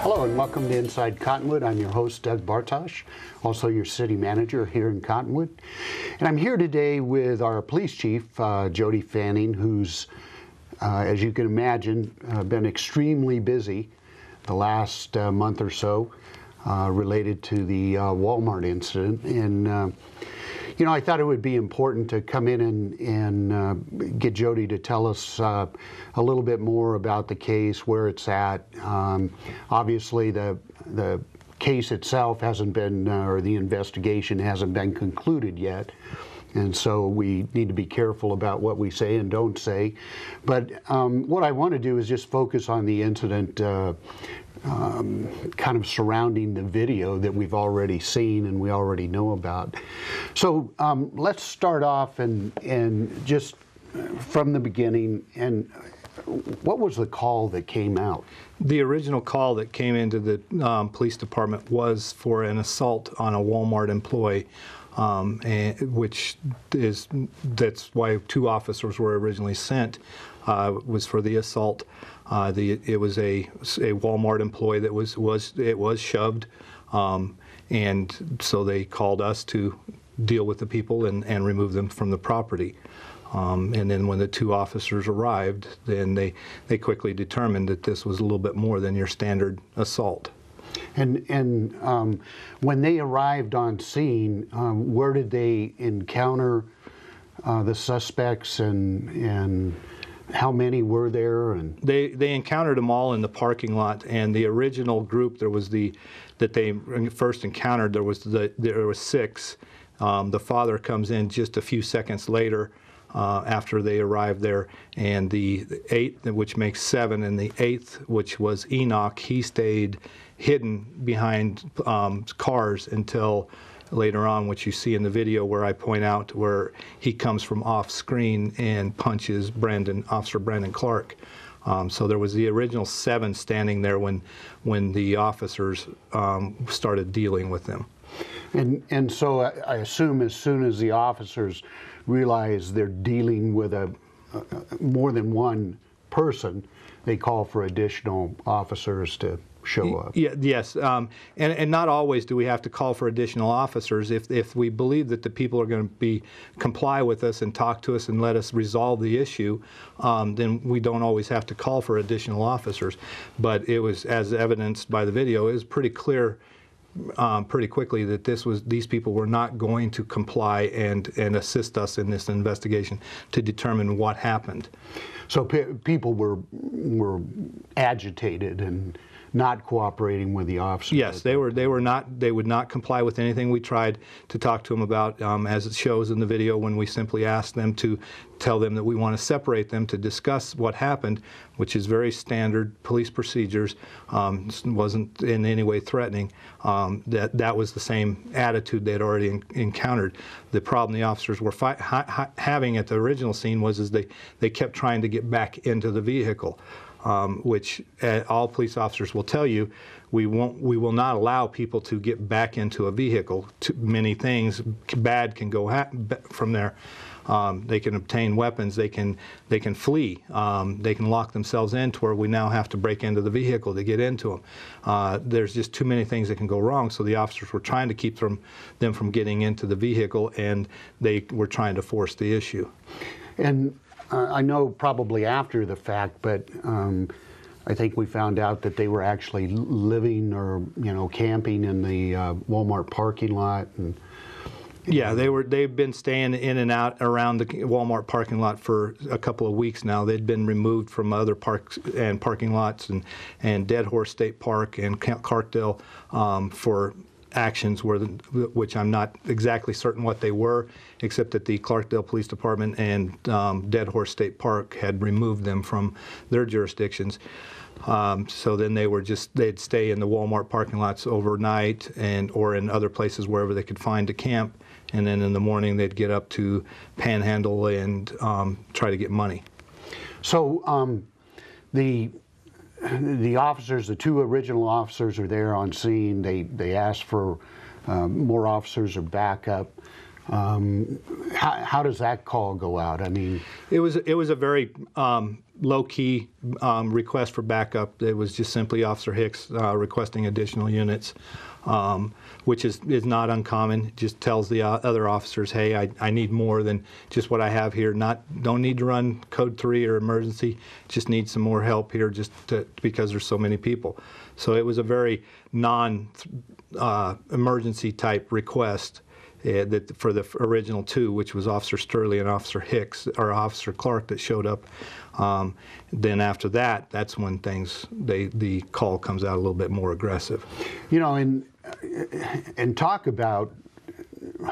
Hello and welcome to Inside Cottonwood. I'm your host, Doug Bartosh, also your city manager here in Cottonwood. And I'm here today with our police chief, Jody Fanning, who's, as you can imagine, been extremely busy the last month or so related to the Walmart incident. And you know, I thought it would be important to come in and get Jody to tell us a little bit more about the case, where it's at. Obviously, the case itself hasn't been, or the investigation hasn't been concluded yet. And so we need to be careful about what we say and don't say. But what I want to do is just focus on the incident kind of surrounding the video that we've already seen and we already know about. So let's start off and just from the beginning. And what was the call that came out? The original call that came into the police department was for an assault on a Walmart employee. That's why 2 officers were originally sent, was for the assault. It was a Walmart employee that was shoved, and so they called us to deal with the people and remove them from the property. And then when the 2 officers arrived, then they quickly determined that this was a little bit more than your standard assault. And when they arrived on scene, where did they encounter the suspects, and how many were there? And they encountered them all in the parking lot. And the original group, that they first encountered, there was 6. The father comes in just a few seconds later after they arrived there, and the 8th, which makes 7, and the 8th, which was Enoch, he stayed hidden behind cars until later on, which you see in the video where I point out where he comes from off screen and punches Officer Brandon Clark. So there was the original 7 standing there when the officers started dealing with them. And so I assume as soon as the officers realize they're dealing with more than one person, they call for additional officers to show up. Yeah, yes, and not always do we have to call for additional officers. If we believe that the people are going to comply with us and talk to us and let us resolve the issue, then we don't always have to call for additional officers. But it was, as evidenced by the video, it was pretty clear pretty quickly that these people were not going to comply and assist us in this investigation to determine what happened. So people were agitated and not cooperating with the officers. Yes, they would not comply with anything we tried to talk to them about, as it shows in the video, when we simply asked them to tell them that we want to separate them to discuss what happened, which is very standard police procedures. Wasn't in any way threatening. That was the same attitude they had already encountered. The problem the officers were having at the original scene was they kept trying to get back into the vehicle. Which all police officers will tell you, we will not allow people to get back into a vehicle. Many things bad can go from there. They can obtain weapons. They can flee. They can lock themselves in to where we now have to break into the vehicle to get into them. There's just too many things that can go wrong. So the officers were trying to keep them from getting into the vehicle, and they were trying to force the issue. And I know probably after the fact, but I think we found out that they were actually living or camping in the Walmart parking lot. And yeah, they've been staying in and out around the Walmart parking lot for a couple of weeks now. They'd been removed from other parks and parking lots and Dead Horse State Park and Clarkdale for actions which I'm not exactly certain what they were, except that the Clarkdale Police Department and Dead Horse State Park had removed them from their jurisdictions. So then they'd stay in the Walmart parking lots overnight or in other places wherever they could find to camp. And then in the morning they'd get up to Panhandle and try to get money. So the officers, the two original officers, are there on scene. They ask for more officers or backup. How does that call go out? I mean, it was a very low-key request for backup. It was just simply Officer Hicks requesting additional units, which is not uncommon. It just tells the other officers, hey, I need more than just what I have here. Don't need to run Code 3 or emergency. Just need some more help here because there's so many people. So it was a very non-emergency type request. That for the original two, which was Officer Sturley and Officer Hicks, or Officer Clark, that showed up. Then after that, that's when the call comes out a little bit more aggressive. You know, and talk about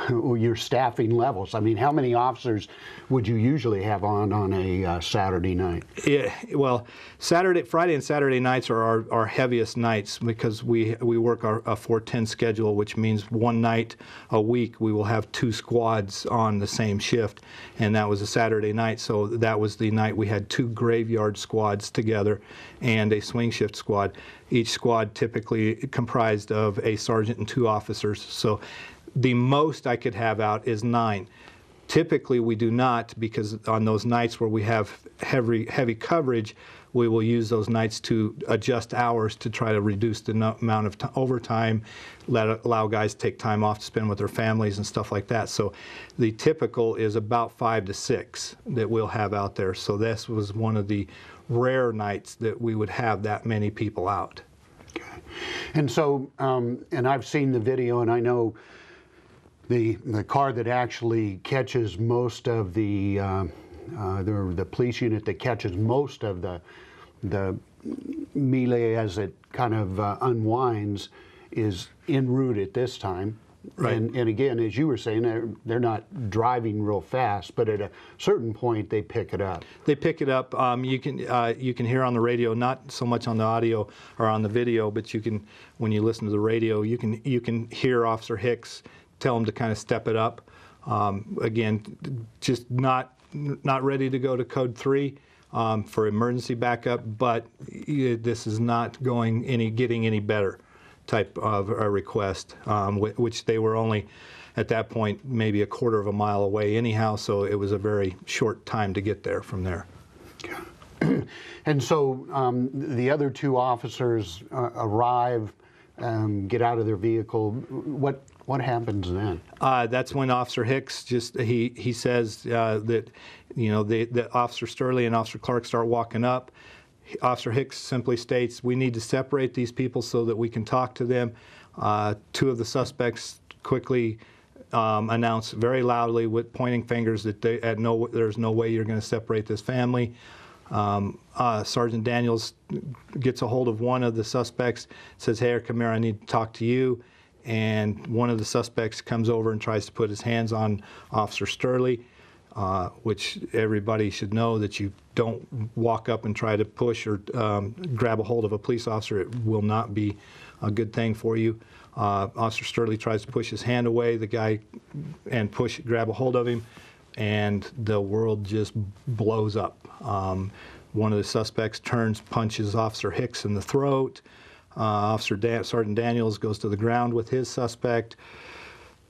your staffing levels. I mean, how many officers would you usually have on a Saturday night? Yeah, well, Friday and Saturday nights are our heaviest nights because we work a 4-10 schedule, which means one night a week we will have 2 squads on the same shift, and that was a Saturday night. So that was the night we had 2 graveyard squads together and a swing shift squad. Each squad typically comprised of a sergeant and 2 officers. So the most I could have out is 9. Typically we do not, because on those nights where we have heavy coverage, we will use those nights to adjust hours to try to reduce the amount of overtime, allow guys to take time off to spend with their families and stuff like that. So the typical is about 5 to 6 that we'll have out there. So this was one of the rare nights that we would have that many people out. Okay. And so, and I've seen the video, and I know the car that actually catches most of the police unit that catches most of the melee as it kind of unwinds is en route at this time. Right. And again, as you were saying, they're not driving real fast, but at a certain point they pick it up. They pick it up. You can hear on the radio, not so much on the audio or on the video, but you can, when you listen to the radio, you can hear Officer Hicks tell them to kind of step it up. Again, just not ready to go to Code 3 for emergency backup, but this is not getting any better type of a request, which they were only at that point maybe a quarter of a mile away anyhow, so it was a very short time to get there from there. And so the other 2 officers arrive, get out of their vehicle. What happens then? That's when Officer Hicks he says that the Officer Sturley and Officer Clark start walking up. Officer Hicks simply states, we need to separate these people so that we can talk to them. 2 of the suspects quickly announce very loudly with pointing fingers that there's no way you're going to separate this family. Sergeant Daniels gets a hold of one of the suspects, says, hey, come here, I need to talk to you. And one of the suspects comes over and tries to put his hands on Officer Sturley, which everybody should know that you don't walk up and try to push or grab a hold of a police officer. It will not be a good thing for you. Officer Sturley tries to push his hand away, the guy, and grab a hold of him, and the world just blows up. One of the suspects punches Officer Hicks in the throat. Sergeant Daniels goes to the ground with his suspect.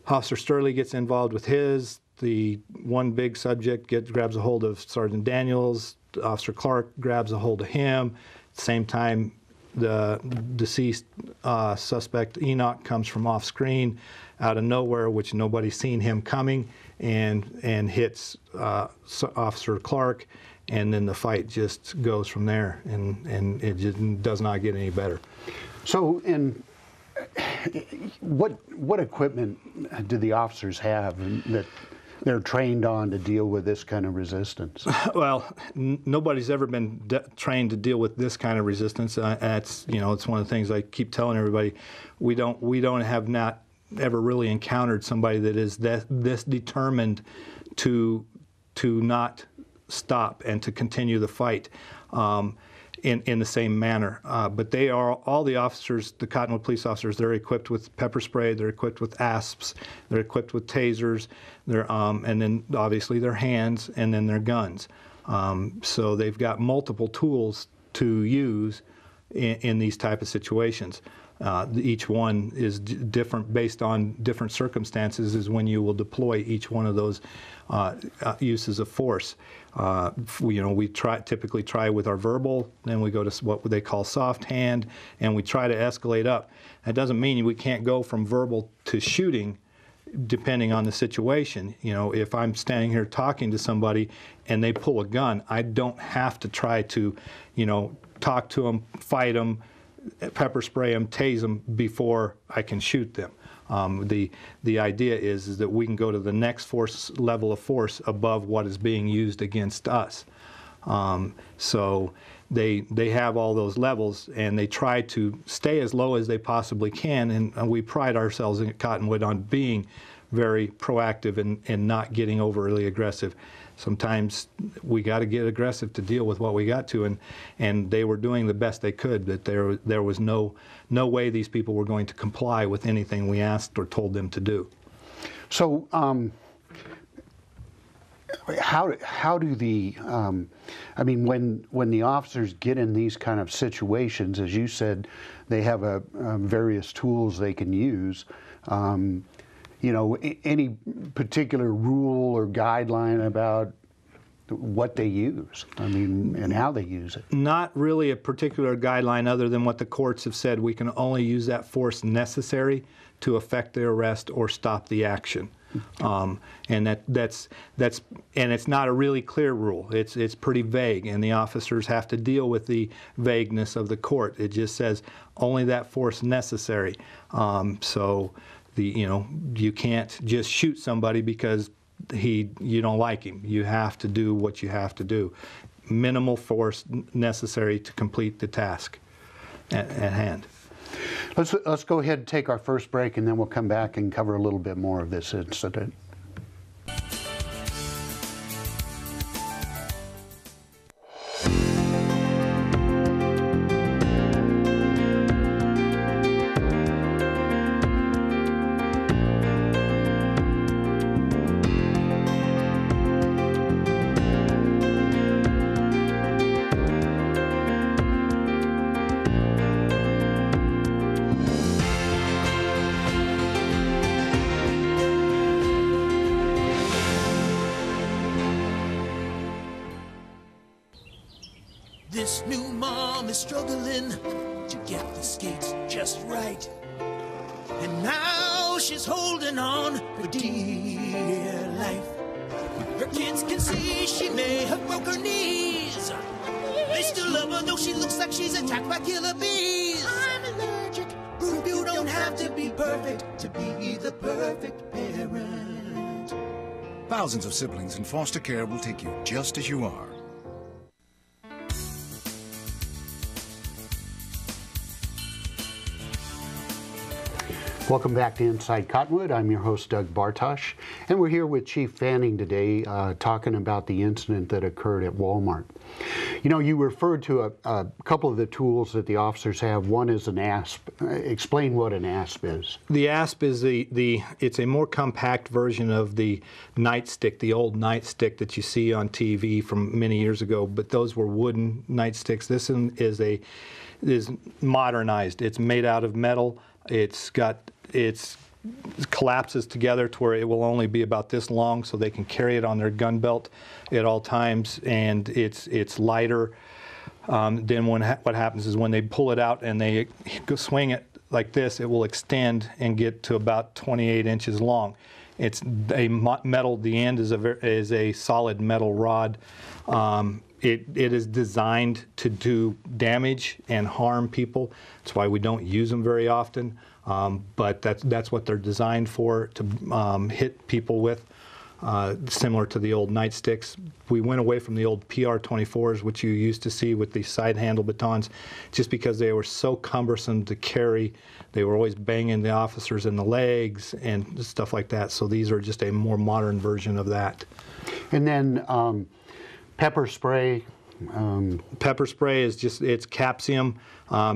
Officer Sturley gets involved with his. The one big subject grabs a hold of Sergeant Daniels. Officer Clark grabs a hold of him. At the same time, the deceased suspect, Enoch, comes from off screen out of nowhere, which nobody's seen him coming, and hits Officer Clark. And then the fight just goes from there, and it just does not get any better. So, what equipment do the officers have that they're trained on to deal with this kind of resistance? Well, nobody's ever been trained to deal with this kind of resistance. It's one of the things I keep telling everybody. We have not ever really encountered somebody that is this determined to not stop and to continue the fight. in the same manner. But they are, all the officers, the Cottonwood police officers, they're equipped with pepper spray, they're equipped with asps, they're equipped with tasers, and then obviously their hands, and then their guns. So they've got multiple tools to use in these type of situations. Each one is different based on different circumstances is when you will deploy each one of those uses of force. We typically try with our verbal, then we go to what they call soft hand, and we try to escalate up. That doesn't mean we can't go from verbal to shooting, depending on the situation. If I'm standing here talking to somebody and they pull a gun, I don't have to try to, talk to them, fight them, pepper spray them, tase them before I can shoot them. The idea is that we can go to the next level of force above what is being used against us. So they have all those levels, and they try to stay as low as they possibly can, and we pride ourselves at Cottonwood on being very proactive and not getting overly aggressive. Sometimes we got to get aggressive to deal with what we got to, and they were doing the best they could, but there was no way these people were going to comply with anything we asked or told them to do. So how do the when the officers get in these kind of situations, as you said, they have various tools they can use. Any particular rule or guideline about what they use, and how they use it? Not really a particular guideline other than what the courts have said. We can only use that force necessary to effect the arrest or stop the action. And that's and it's not a really clear rule. It's pretty vague, and the officers have to deal with the vagueness of the court. It just says only that force necessary. So you can't just shoot somebody because you don't like him. You have to do what you have to do. Minimal force necessary to complete the task at hand. Let's go ahead and take our first break, and then we'll come back and cover a little bit more of this incident. This new mom is struggling to get the skates just right. And now she's holding on for dear life. Her kids can see she may have broke her knees. They still love her though she looks like she's attacked by killer bees. I'm allergic. You don't have to be perfect to be the perfect parent. Thousands of siblings in foster care will take you just as you are. Welcome back to Inside Cottonwood. I'm your host, Doug Bartosh, and we're here with Chief Fanning today talking about the incident that occurred at Walmart. You referred to a couple of the tools that the officers have. One is an ASP. Explain what an ASP is. The ASP is it's a more compact version of the nightstick, the old nightstick that you see on TV from many years ago, but those were wooden nightsticks. This one is modernized. It's made out of metal. It collapses together to where it will only be about this long, so they can carry it on their gun belt at all times, and it's lighter. Then what happens is when they pull it out and they swing it like this, it will extend and get to about 28 inches long. It's a metal. The end is a solid metal rod. It is designed to do damage and harm people. That's why we don't use them very often. But that's what they're designed for, to hit people with, similar to the old nightsticks. We went away from the old PR-24s, which you used to see with the side handle batons, just because they were so cumbersome to carry. They were always banging the officers in the legs and stuff like that. So these are just a more modern version of that. And then pepper spray, Pepper spray is just, it's capsium,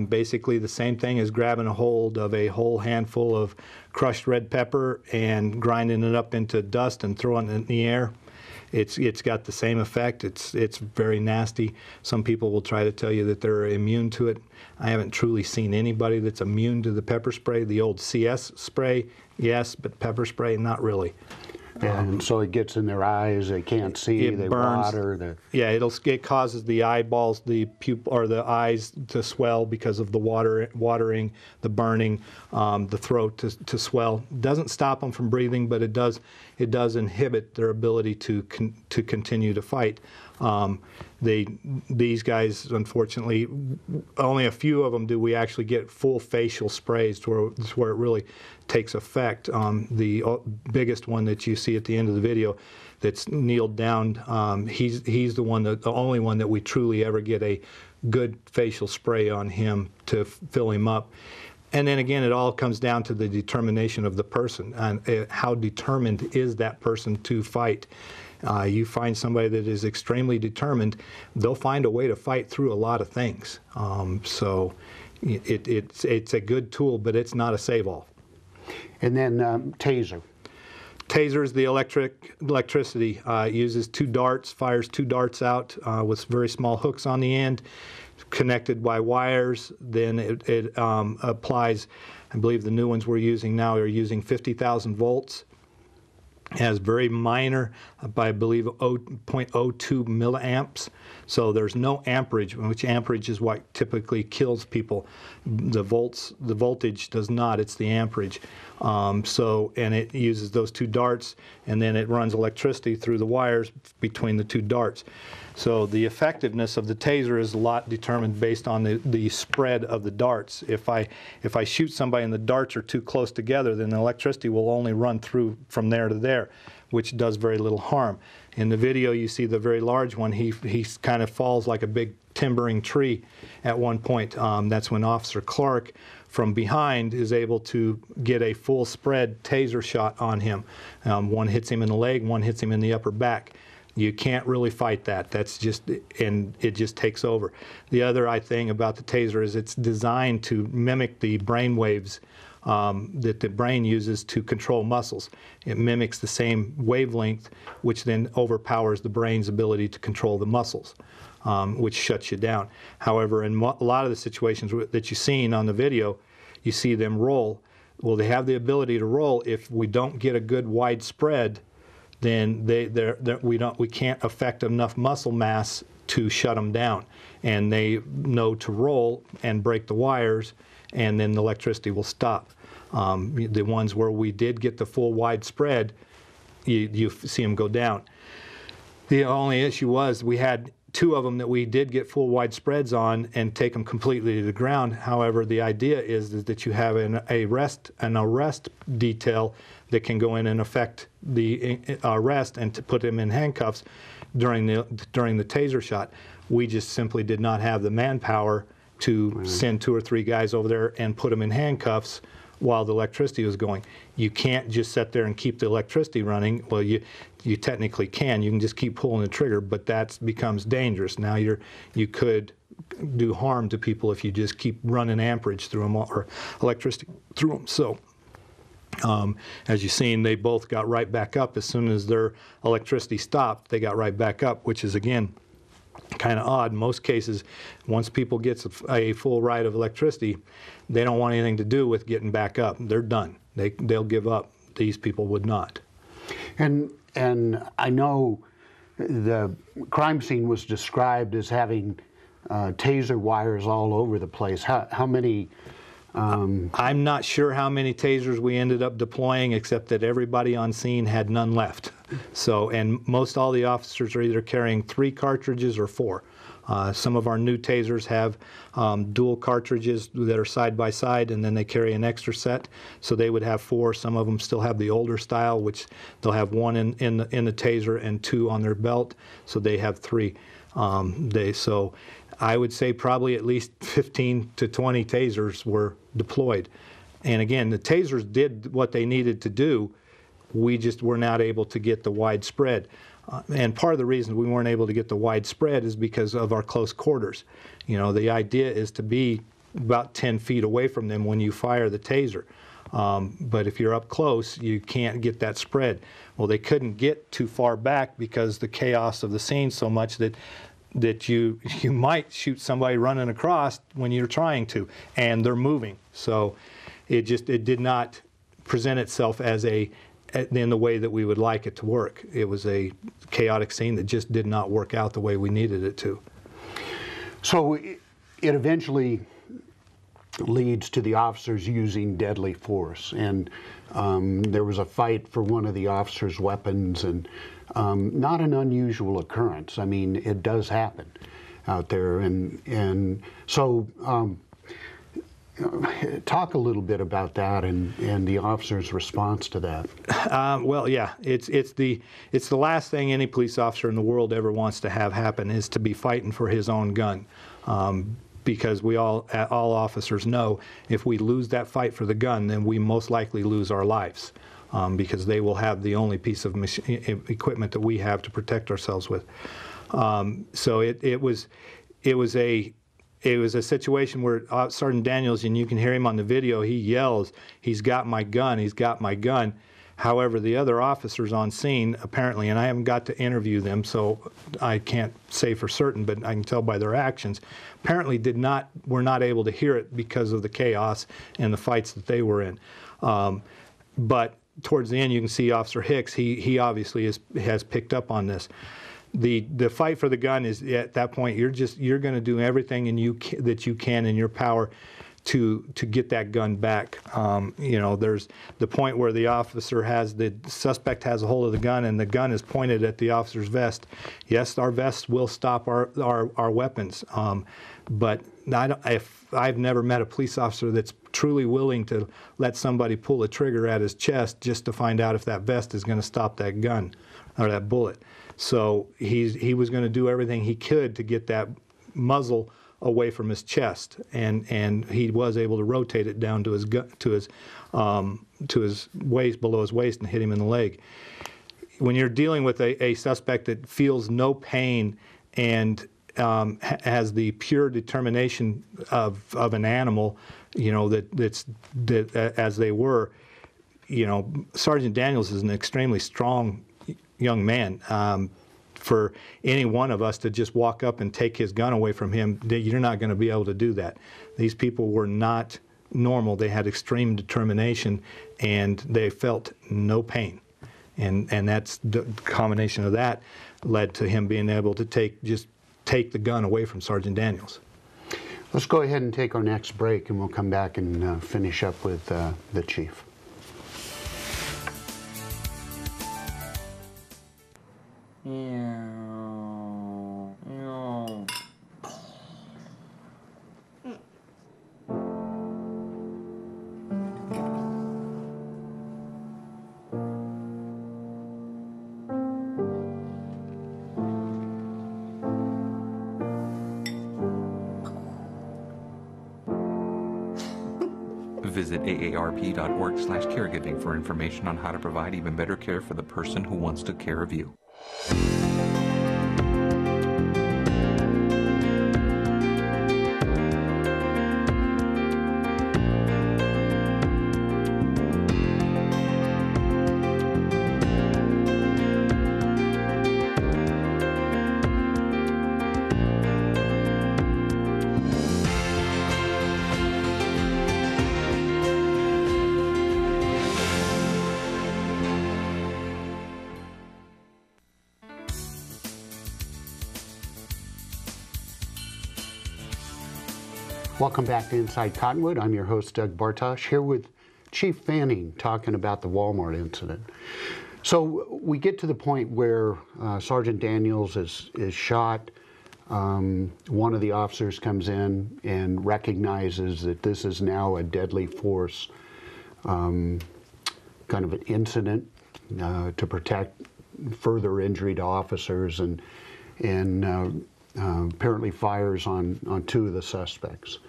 basically the same thing as grabbing a hold of a whole handful of crushed red pepper and grinding it up into dust and throwing it in the air. It's got the same effect. It's very nasty. Some people will try to tell you that they're immune to it. I haven't truly seen anybody that's immune to the pepper spray. The old CS spray, yes, but pepper spray, not really. And so it gets in their eyes. They can't see. They burns. water. Yeah, it causes the eyeballs, the pupil, or the eyes to swell because of the watering, the burning, the throat to swell. Doesn't stop them from breathing, but it does inhibit their ability to continue to fight. These guys, unfortunately, only a few of them do we actually get full facial sprays to where it really takes effect. The biggest one that you see at the end of the video that's kneeled down, he's the only one that we truly ever get a good facial spray on him to fill him up. And then again, it all comes down to the determination of the person and how determined is that person to fight. You find somebody that is extremely determined, they'll find a way to fight through a lot of things. So it's a good tool, but it's not a save-all. And then taser. Taser is the electricity. It uses 2 darts, fires 2 darts out with very small hooks on the end, connected by wires. Then it applies, I believe the new ones we're using now are using 50,000 volts. It has very minor, I believe, 0.02 milliamps. So there's no amperage, which amperage is what typically kills people. The voltage does not. It's the amperage. And it uses those 2 darts, and then it runs electricity through the wires between the 2 darts. So the effectiveness of the taser is a lot determined based on the spread of the darts. If I shoot somebody and the darts are too close together, then the electricity will only run through from there to there, which does very little harm. In the video, you see the very large one. He kind of falls like a big timbering tree at one point. That's when Officer Clark from behind is able to get a full spread taser shot on him. One hits him in the leg, one hits him in the upper back. You can't really fight that. That's just, and it just takes over. The other thing about the taser is it's designed to mimic the brain waves that the brain uses to control muscles. It mimics the same wavelength, which then overpowers the brain's ability to control the muscles, which shuts you down. However, in a lot of the situations that you've seen on the video, you see them roll. Well, they have the ability to roll. If we don't get a good wide spread, then we can't affect enough muscle mass to shut them down. And they know to roll and break the wires, and then the electricity will stop. The ones where we did get the full wide spread, you see them go down. The only issue was we had 2 of them that we did get full wide spreads on and take them completely to the ground. However, the idea is that you have an arrest detail that can go in and affect the arrest and to put them in handcuffs during the taser shot. We just simply did not have the manpower to send 2 or 3 guys over there and put them in handcuffs while the electricity was going. You can't just sit there and keep the electricity running. Well, you technically can. You can just keep pulling the trigger, but that becomes dangerous. Now you could do harm to people if you just keep running amperage through them or electricity through them. So as you've seen, they both got right back up. As soon as their electricity stopped, they got right back up, which is, again, kind of odd. In most cases, once people get a full ride of electricity, they don't want anything to do with getting back up. They're done. They'll give up. These people would not. And I know the crime scene was described as having taser wires all over the place. How many? I'm not sure how many tasers we ended up deploying, except that everybody on scene had none left. So, and most all the officers are either carrying 3 cartridges or 4. Some of our new tasers have dual cartridges that are side by side, and then they carry an extra set. So they would have 4. Some of them still have the older style, which they'll have 1 in the taser and 2 on their belt. So they have 3. So I would say probably at least 15 to 20 tasers were deployed. And again, the tasers did what they needed to do, we just were not able to get the widespread. And part of the reason we weren't able to get the widespread is because of our close quarters. You know, the idea is to be about 10 feet away from them when you fire the taser. But if you're up close, you can't get that spread. Well, they couldn't get too far back because the chaos of the scene so much that you might shoot somebody running across when you're trying to, and they're moving. So it did not present itself as in the way that we would like it to work. It was a chaotic scene that just did not work out the way we needed it to. So it eventually leads to the officers using deadly force, and there was a fight for one of the officers' weapons, and not an unusual occurrence. I mean, it does happen out there, and so talk a little bit about that and the officer's response to that. Well, yeah, it's the last thing any police officer in the world ever wants to have happen, is to be fighting for his own gun. Because all officers know if we lose that fight for the gun, then we most likely lose our lives, because they will have the only piece of equipment that we have to protect ourselves with. So it was a situation where Sergeant Daniels, and you can hear him on the video, he yells, "He's got my gun, he's got my gun." However, the other officers on scene, apparently, and I haven't got to interview them, so I can't say for certain, but I can tell by their actions, apparently were not able to hear it because of the chaos and the fights that they were in. But towards the end, you can see Officer Hicks, he obviously has picked up on this. The fight for the gun is, at that point, you're going to do everything that you can in your power to get that gun back. You know, there's the point where the suspect has a hold of the gun, and the gun is pointed at the officer's vest. Yes, our vests will stop our weapons, but I've never met a police officer that's truly willing to let somebody pull a trigger at his chest just to find out if that vest is going to stop that gun or that bullet. So he was going to do everything he could to get that muzzle away from his chest, and he was able to rotate it down to his waist, below his waist, and hit him in the leg. When you're dealing with a suspect that feels no pain and has the pure determination of an animal, you know, that as they were, you know, Sergeant Daniels is an extremely strong young man. For any one of us to just walk up and take his gun away from him, you're not going to be able to do that. These people were not normal. They had extreme determination, and they felt no pain. And that's the combination of that led to him being able to take the gun away from Sergeant Daniels. Let's go ahead and take our next break, and we'll come back and finish up with the chief. Visit aarp.org/caregiving for information on how to provide even better care for the person who wants to care of you. Welcome back to Inside Cottonwood. I'm your host, Doug Bartosh, here with Chief Fanning talking about the Walmart incident. So we get to the point where Sergeant Daniels is shot. One of the officers comes in and recognizes that this is now a deadly force kind of an incident to protect further injury to officers, and apparently fires on two of the suspects.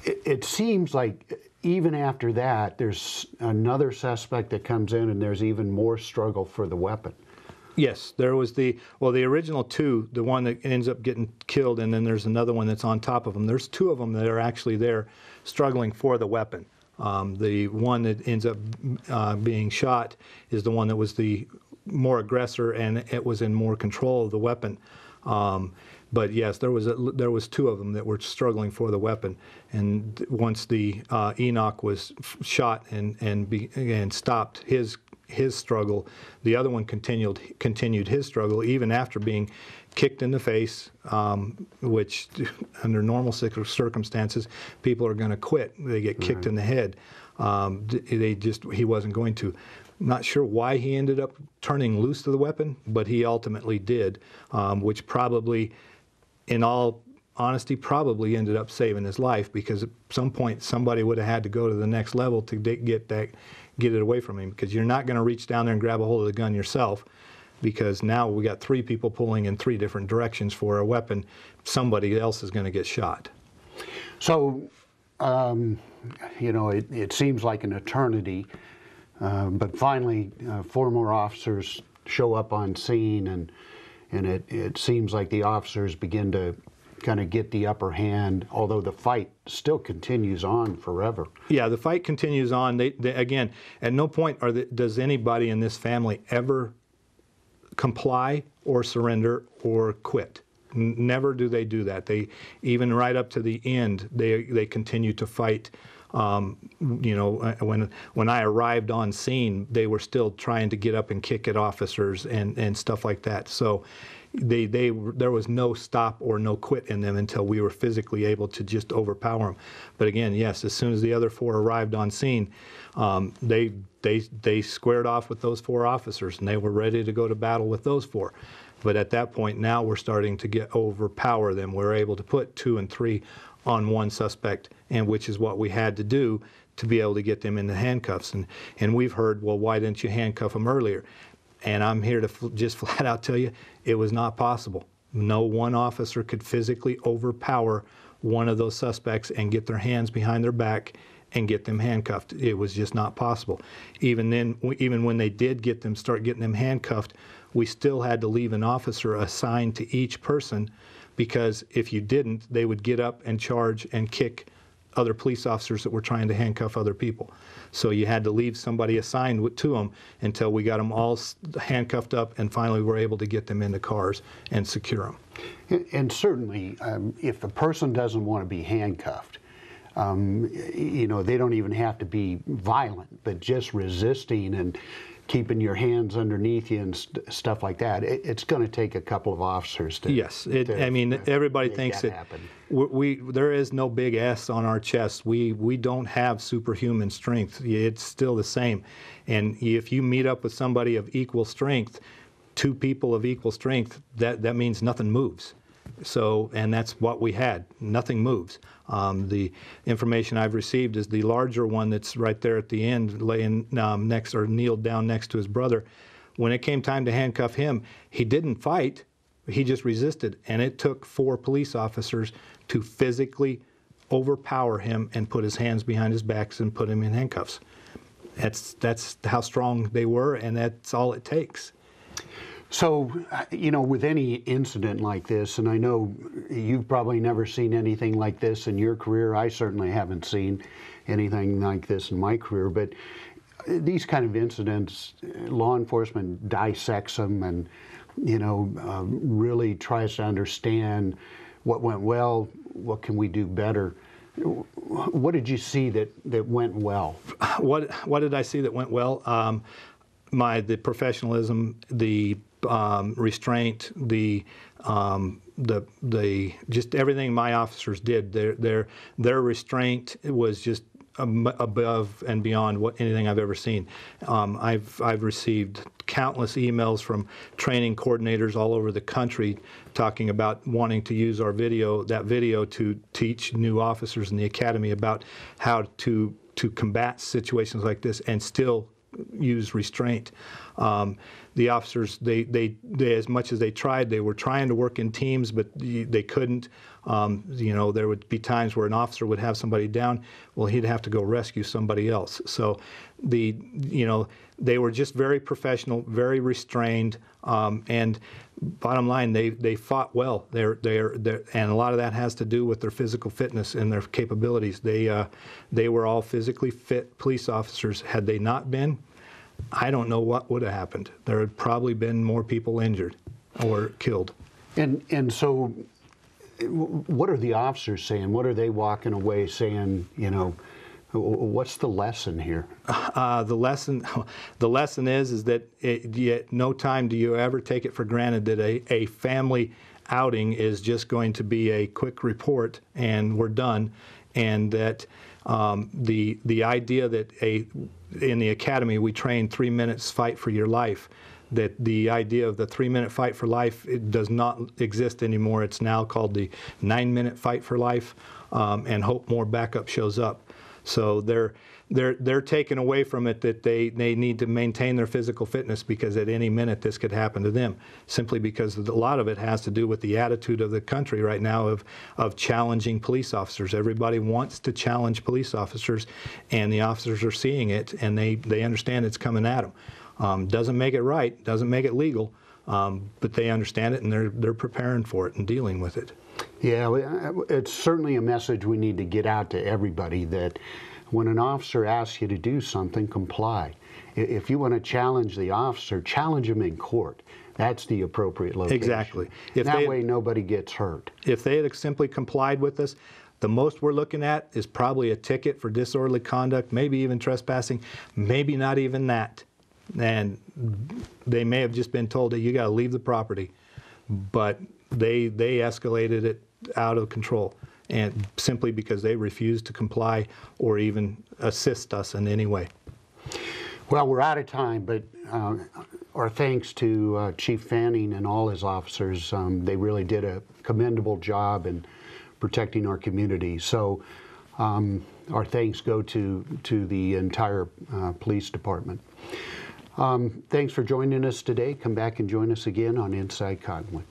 It seems like even after that, there's another suspect that comes in, and there's even more struggle for the weapon. Yes, there was the original two, the one that ends up getting killed, and then there's another one that's on top of them. There's two of them that are actually there struggling for the weapon. The one that ends up being shot is the one that was the more aggressor, and it was in more control of the weapon. But yes, there was two of them that were struggling for the weapon, and once the Enoch was shot and stopped his struggle, the other one continued his struggle even after being kicked in the face, which under normal circumstances people are going to quit. They get kicked in the head. He wasn't going to. Not sure why he ended up turning loose to the weapon, but he ultimately did, which probably, in all honesty, probably ended up saving his life, because at some point somebody would have had to go to the next level to get it away from him, because you're not going to reach down there and grab a hold of the gun yourself, because now we got three people pulling in three different directions for a weapon. Somebody else is going to get shot. So, you know, it seems like an eternity, but finally 4 more officers show up on scene, and it seems like the officers begin to kind of get the upper hand, although the fight still continues on forever. Yeah, the fight continues on. They again, at no point does anybody in this family ever comply or surrender or quit. Never do they do that. They, even right up to the end, they continue to fight. You know, when I arrived on scene, they were still trying to get up and kick at officers and stuff like that. So there was no stop or no quit in them until we were physically able to just overpower them. But again, yes, as soon as the other 4 arrived on scene, they squared off with those 4 officers, and they were ready to go to battle with those 4. But at that point, now we're starting to overpower them. We're able to put 2 and 3 on one suspect, and which is what we had to do to be able to get them into handcuffs. And we've heard, well, why didn't you handcuff them earlier? And I'm here to just flat out tell you, it was not possible. No one officer could physically overpower one of those suspects and get their hands behind their back and get them handcuffed. It was just not possible. Even then, even when they did start getting them handcuffed, we still had to leave an officer assigned to each person, because if you didn't, they would get up and charge and kick other police officers that were trying to handcuff other people. So you had to leave somebody assigned to them until we got them all handcuffed up, and finally were able to get them into cars and secure them. And certainly, if a person doesn't want to be handcuffed, you know, they don't even have to be violent, but just resisting and keeping your hands underneath you and stuff like that. It's going to take a couple of officers to. Yes, I mean, everybody thinks that there is no big S on our chest. We don't have superhuman strength. It's still the same. And if you meet up with somebody of equal strength, 2 people of equal strength, that means nothing moves. So, and that's what we had. Nothing moves. The information I've received is the larger one that's right there at the end, laying next, or kneeled down next to his brother. When it came time to handcuff him, he didn't fight. He just resisted, and it took 4 police officers to physically overpower him and put his hands behind his backs and put him in handcuffs. That's how strong they were, and that's all it takes. So, you know, with any incident like this, and I know you've probably never seen anything like this in your career. I certainly haven't seen anything like this in my career, but these kind of incidents, law enforcement dissects them and, you know, really tries to understand what went well, what can we do better. What did you see that went well? What did I see that went well? The professionalism, the restraint, the just everything my officers did. Their restraint was just above and beyond anything I've ever seen. I've received countless emails from training coordinators all over the country talking about wanting to use our video to teach new officers in the academy about how to combat situations like this and still use restraint. The officers, they as much as they tried, they were trying to work in teams, but they couldn't. You know, there would be times where an officer would have somebody down. Well, he'd have to go rescue somebody else. So you know, they were just very professional, very restrained, and bottom line, they fought well. And a lot of that has to do with their physical fitness and their capabilities. They were all physically fit police officers. Had they not been, I don't know what would have happened. There had probably been more people injured or killed. And so, what are the officers saying? What are they walking away saying? You know, what's the lesson here? The lesson is that at no time do you ever take it for granted that a family outing is just going to be a quick report and we're done, and that the idea that in the academy we train 3 minutes fight for your life, that the idea of the 3-minute fight for life, it does not exist anymore. It's now called the 9-minute fight for life, and hope more backup shows up. So they're taken away from it that they need to maintain their physical fitness, because at any minute this could happen to them, simply because a lot of it has to do with the attitude of the country right now of challenging police officers. Everybody wants to challenge police officers, and the officers are seeing it, and they understand it's coming at them. Doesn't make it right, doesn't make it legal, but they understand it, and they're preparing for it and dealing with it. Yeah, it's certainly a message we need to get out to everybody, that when an officer asks you to do something, comply. If you want to challenge the officer, challenge him in court. That's the appropriate location. Exactly. That way nobody gets hurt. If they had simply complied with us, the most we're looking at is probably a ticket for disorderly conduct, maybe even trespassing, maybe not even that. And they may have just been told that you got to leave the property, but they escalated it out of control, and simply because they refused to comply or even assist us in any way. Well, we're out of time, but our thanks to Chief Fanning and all his officers. They really did a commendable job in protecting our community. So our thanks go to the entire police department. Thanks for joining us today. Come back and join us again on Inside Cottonwood.